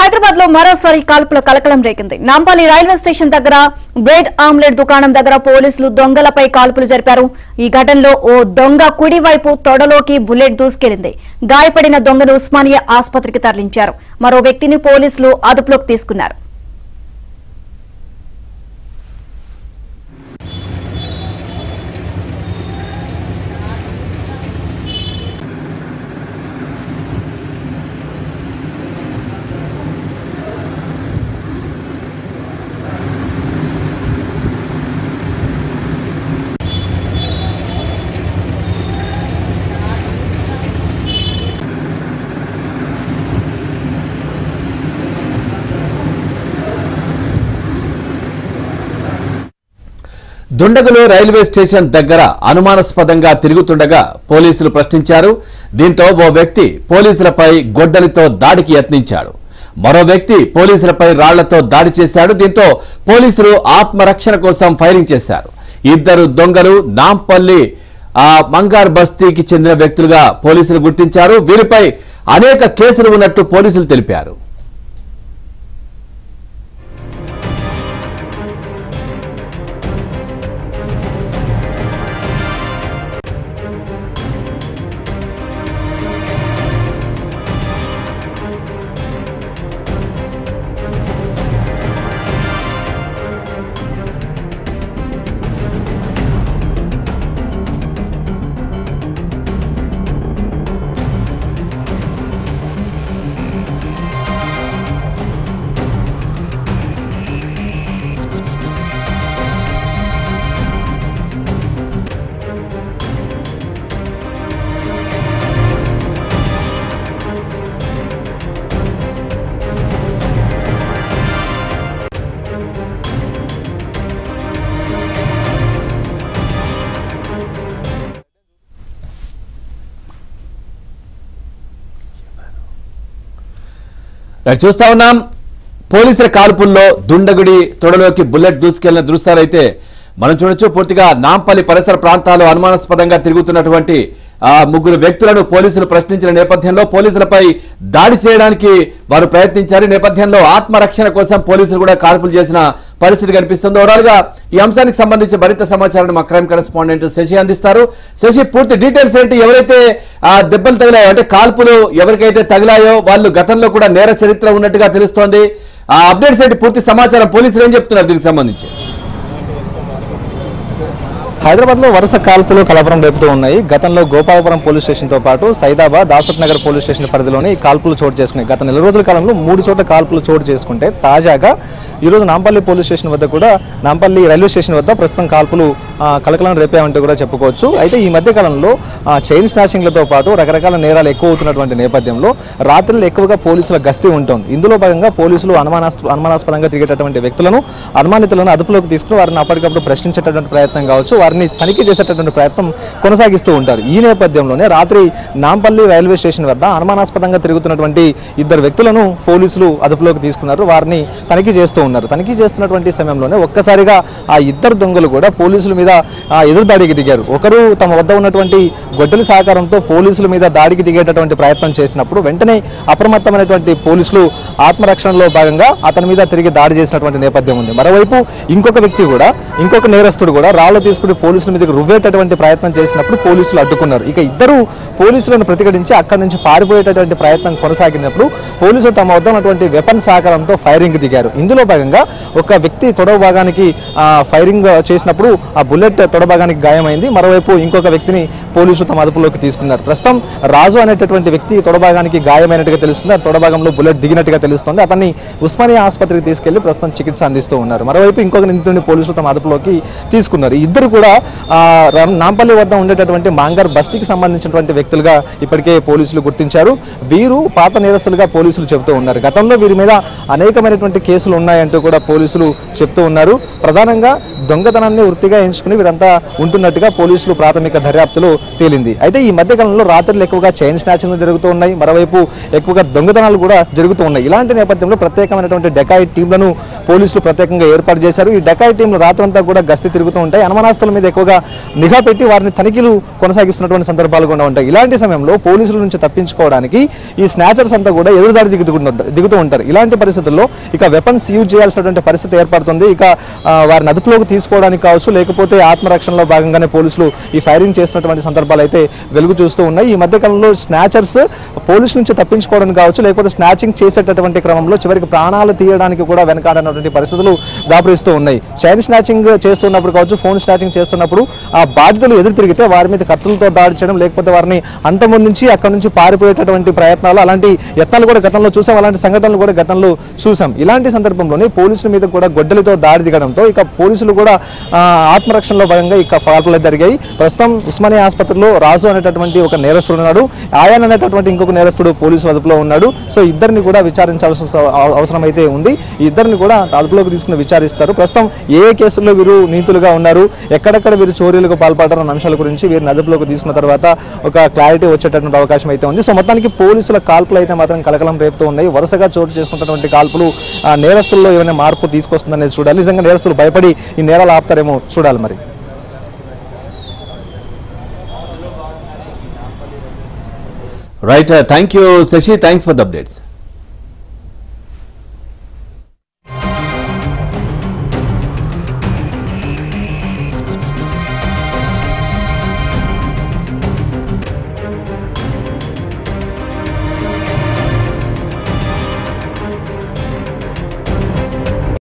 హైదరాబాద్ లో మరోసారి కాల్పుల కలకలం రేగింది. నాంపల్లి రైల్వే స్టేషన్ దగ్గర బ్రెడ్ ఆమ్లెట్ దుకాణం దగ్గర పోలీసులు దొంగలపై కాల్పులు జరిపారు. ఈ ఘటనలో ఓ దొంగ కుడివైపు తొడలోకి బుల్లెట్ దూసుకెళ్లింది. గాయపడిన దొంగను ఉస్మానియా ఆసుపత్రికి తరలించారు. మరో వ్యక్తిని పోలీసులు అదుపులోకి తీసుకున్నారు. దుండగులు రైల్వే స్టేషన్ దగ్గర అనుమానాస్పదంగా తిరుగుతుండగా పోలీసులు ప్రశ్నించారు. దీంతో ఓ వ్యక్తి పోలీసులపై గొడ్డలితో దాడికి యత్నించాడు. మరో వ్యక్తి పోలీసులపై రాళ్లతో దాడి చేశాడు. దీంతో పోలీసులు ఆత్మరక్షణ కోసం ఫైరింగ్ చేశారు. ఇద్దరు దొంగలు నాంపల్లి మంగార్ బస్తీకి చెందిన వ్యక్తులుగా పోలీసులు గుర్తించారు. వీరిపై అనేక కేసులు ఉన్నట్టు పోలీసులు తెలిపారు. చూస్తా ఉన్నాం. పోలీసుల కాల్పుల్లో దుండగుడి తొడలోకి బుల్లెట్ దూసుకెళ్లిన దృశ్యాలైతే మనం చూడొచ్చు. పూర్తిగా నాంపల్లి పరిసర ప్రాంతాల్లో అనుమానాస్పదంగా తిరుగుతున్నటువంటి ముగ్గురు వ్యక్తులను పోలీసులు ప్రశ్నించిన నేపథ్యంలో పోలీసులపై దాడి చేయడానికి వారు ప్రయత్నించారు. నేపథ్యంలో ఆత్మరక్షణ కోసం పోలీసులు కూడా కాల్పులు చేసిన పరిస్థితి కనిపిస్తుంది. ఓవరాల్ గా ఈ అంశానికి సంబంధించి మరింత సమాచారాన్ని మా క్రైమ్ కరెస్పాండెంట్ శశి అందిస్తారు. శశి, పూర్తి డీటెయిల్స్ ఏంటి? ఎవరైతే దెబ్బలు తగిలాయో అంటే కాల్పులు ఎవరికైతే తగిలాయో వాళ్ళు గతంలో కూడా నేర చరిత్ర ఉన్నట్టుగా తెలుస్తోంది. ఆ అప్డేట్స్ ఏంటి? పూర్తి సమాచారం పోలీసులు ఏం చెప్తున్నారు దీనికి సంబంధించి? హైదరాబాద్ లో వరుస కాల్పులు కలవరం రేపుతూ ఉన్నాయి. గతంలో గోపాలపురం పోలీస్ స్టేషన్ తో పాటు సైదాబాద్, దాసప్ నగర్ పోలీస్ స్టేషన్ పరిధిలోనే ఈ కాల్పులు చోటు చేసుకున్నాయి. గత నెల రోజుల కాలంలో 3 చోట్ల కాల్పులు చోటు చేసుకుంటే తాజాగా ఈరోజు నాంపల్లి పోలీస్ స్టేషన్ వద్ద కూడా, నాంపల్లి రైల్వే స్టేషన్ వద్ద ప్రస్తుతం కాల్పులు కలకలం రేపాయంటూ కూడా చెప్పుకోవచ్చు. అయితే ఈ మధ్య కాలంలో చైన్ స్నాచింగ్లతో పాటు రకరకాల నేరాలు ఎక్కువ అవుతున్నటువంటి నేపథ్యంలో రాత్రులు ఎక్కువగా పోలీసుల గస్తీ ఉంటుంది. ఇందులో భాగంగా పోలీసులు అనుమానాస్పదంగా తిరిగేటటువంటి వ్యక్తులను, అనుమానితులను అదుపులోకి తీసుకుని వారిని అప్పటికప్పుడు ప్రశ్నించేటటువంటి ప్రయత్నం కావచ్చు, వారిని తనిఖీ చేసేటటువంటి ప్రయత్నం కొనసాగిస్తూ ఉంటారు. ఈ నేపథ్యంలోనే రాత్రి నాంపల్లి రైల్వే స్టేషన్ వద్ద అనుమానాస్పదంగా తిరుగుతున్నటువంటి ఇద్దరు వ్యక్తులను పోలీసులు అదుపులోకి తీసుకున్నారు. వారిని తనిఖీ చేస్తూ ఉన్నారు. తనిఖీ చేస్తున్నటువంటి సమయంలోనే ఒక్కసారిగా ఆ ఇద్దరు దొంగలు కూడా పోలీసుల మీద ఎదురుదాడికి దిగారు. ఒకరు తమ వద్ద ఉన్నటువంటి గొడ్డలి సహకారంతో పోలీసుల మీద దాడికి దిగేటటువంటి ప్రయత్నం చేసినప్పుడు వెంటనే అప్రమత్తమైనటువంటి పోలీసులు ఆత్మరక్షణలో భాగంగా అతని మీద తిరిగి దాడి చేసినటువంటి నేపథ్యం ఉంది. మరోవైపు ఇంకొక వ్యక్తి కూడా, ఇంకొక నేరస్తుడు కూడా రాళ్లు తీసుకుని పోలీసుల మీదకి రువ్వేటటువంటి ప్రయత్నం చేసినప్పుడు పోలీసులు అడ్డుకున్నారు. ఇక ఇద్దరు పోలీసులను ప్రతిఘటించి అక్కడి నుంచి పారిపోయేటటువంటి ప్రయత్నం కొనసాగినప్పుడు పోలీసులు తమ వద్ద ఉన్నటువంటి వెపన్ సహకారంతో ఫైరింగ్ దిగారు. ఇందులో భాగంగా ఒక వ్యక్తి తొడ భాగానికి ఫైరింగ్ చేసినప్పుడు ఆ బుల్లెట్ తొడ భాగానికి గాయమైంది. మరోవైపు ఇంకొక వ్యక్తిని పోలీసులు తమ అదుపులోకి తీసుకున్నారు. ప్రస్తుతం రాజు అనేటటువంటి వ్యక్తి తొడ భాగానికి గాయమైనట్టుగా తెలుస్తుంది. ఆ తొడ భాగంలో బుల్లెట్ దిగినట్టుగా తెలుస్తుంది. అతన్ని ఉస్మానియా ఆసుపత్రికి తీసుకెళ్లి ప్రస్తుతం చికిత్స అందిస్తూ ఉన్నారు. మరోవైపు ఇంకొక నిందితుడిని పోలీసులు తమ అదుపులోకి తీసుకున్నారు. ఇద్దరు కూడా నాంపల్లి వద్ద ఉండేటటువంటి మంగార్ బస్తీకి సంబంధించినటువంటి వ్యక్తులుగా ఇప్పటికే పోలీసులు గుర్తించారు. వీరు పాత నేరస్తులుగా పోలీసులు చెబుతూ ఉన్నారు. గతంలో వీరి మీద అనేకమైనటువంటి కేసులు ఉన్నాయి ఉన్నాయంటూ కూడా పోలీసులు చెప్తూ ఉన్నారు. ప్రధానంగా దొంగతనాన్ని వృత్తిగా ఎంచుకుని వీరంతా ఉంటున్నట్టుగా పోలీసులు ప్రాథమిక దర్యాప్తులో తేలింది. అయితే ఈ మధ్యకాలంలో రాత్రులు ఎక్కువగా చైన్ స్నాచింగ్లు జరుగుతూ ఉన్నాయి, మరోవైపు ఎక్కువగా దొంగతనాలు కూడా జరుగుతూ ఉన్నాయి. ఇలాంటి నేపథ్యంలో ప్రత్యేకమైనటువంటి డెకాయిట్ టీంలను పోలీసులు ప్రత్యేకంగా ఏర్పాటు చేశారు. ఈ డెకాయిట్ టీంలు రాత్రంతా కూడా గస్తీ తిరుగుతూ ఉంటాయి. అనుమానాస్తుల మీద ఎక్కువగా నిఘా పెట్టి వారిని తనిఖీలు కొనసాగిస్తున్నటువంటి సందర్భాలు కూడా ఉంటాయి. ఇలాంటి సమయంలో పోలీసుల నుంచి తప్పించుకోవడానికి ఈ స్నాచర్స్ అంతా కూడా ఎదురుదాడి దిగుతూ ఉంటారు. ఇలాంటి పరిస్థితుల్లో ఇక వెపన్స్ యూజ్ చేయాల్సినటువంటి పరిస్థితి ఏర్పడుతుంది. ఇక వారిని అదుపులోకి తీసుకోవడానికి కావచ్చు, లేకపోతే ఆత్మరక్షణలో భాగంగానే పోలీసులు ఈ ఫైరింగ్ చేస్తున్నటువంటి సందర్భాలు అయితే వెలుగు చూస్తూ ఉన్నాయి. ఈ మధ్యకాలంలో స్నాచర్స్ పోలీసు నుంచి తప్పించుకోవడానికి కావచ్చు, లేకపోతే స్నాచింగ్ చేసేటటువంటి క్రమంలో చివరికి ప్రాణాలు తీయడానికి కూడా వెనకాడనటువంటి పరిస్థితులు దాపురిస్తూ ఉన్నాయి. చైన్ స్నాచింగ్ చేస్తున్నప్పుడు కావచ్చు, ఫోన్ స్నాచింగ్ చేస్తున్నప్పుడు ఆ బాధితులు ఎదురు తిరిగితే వారి మీద కత్తులతో దాడి చేయడం, లేకపోతే వారిని అంతమొందించి అక్కడ నుంచి పారిపోయేటటువంటి ప్రయత్నాలు, అలాంటి యత్నాలు కూడా గతంలో చూసాం. అలాంటి సంఘటనలు కూడా గతంలో చూసాం. ఇలాంటి సందర్భంలోనే పోలీసుల మీద కూడా గొడ్డలితో దాడి దిగడంతో ఇక పోలీసులు కూడా ఆత్మరక్షణలో భాగంగా ఇక కాల్పులు జరిగాయి. ప్రస్తుతం ఉస్మానియా ఆసుపత్రిలో రాజు అనేటటువంటి ఒక నేరస్తుడు ఉన్నాడు, ఆయాన్ అనేటటువంటి ఇంకొక నేరస్తుడు పోలీసుల అదుపులో ఉన్నాడు. సో ఇద్దరిని కూడా విచారించాల్సిన అవసరం అయితే ఉంది. ఈ ఇద్దరిని కూడా అదుపులోకి తీసుకుని విచారిస్తారు. ప్రస్తుతం ఏ కేసుల్లో వీరు నీతులుగా ఉన్నారు, ఎక్కడెక్కడ వీరు చోరీలకు పాల్పడతారన్న అంశాల గురించి వీరిని అదుపులోకి తీసుకున్న తర్వాత ఒక క్లారిటీ వచ్చేటటువంటి అవకాశం అయితే ఉంది. సో మొత్తానికి పోలీసుల కాల్పులు అయితే మాత్రం కలకలం రేపుతూ ఉన్నాయి. వరుసగా చోటు చేసుకుంటున్నటువంటి కాల్పులు నేరస్తుల్లో ఏమైనా మార్పు తీసుకొస్తుందనేది చూడాలి. నిజంగా నేరస్తులు భయపడి ఈ నేరాలు ఆపుతారేమో చూడాలి మరి. Right, thank you Shashi, thanks for the updates.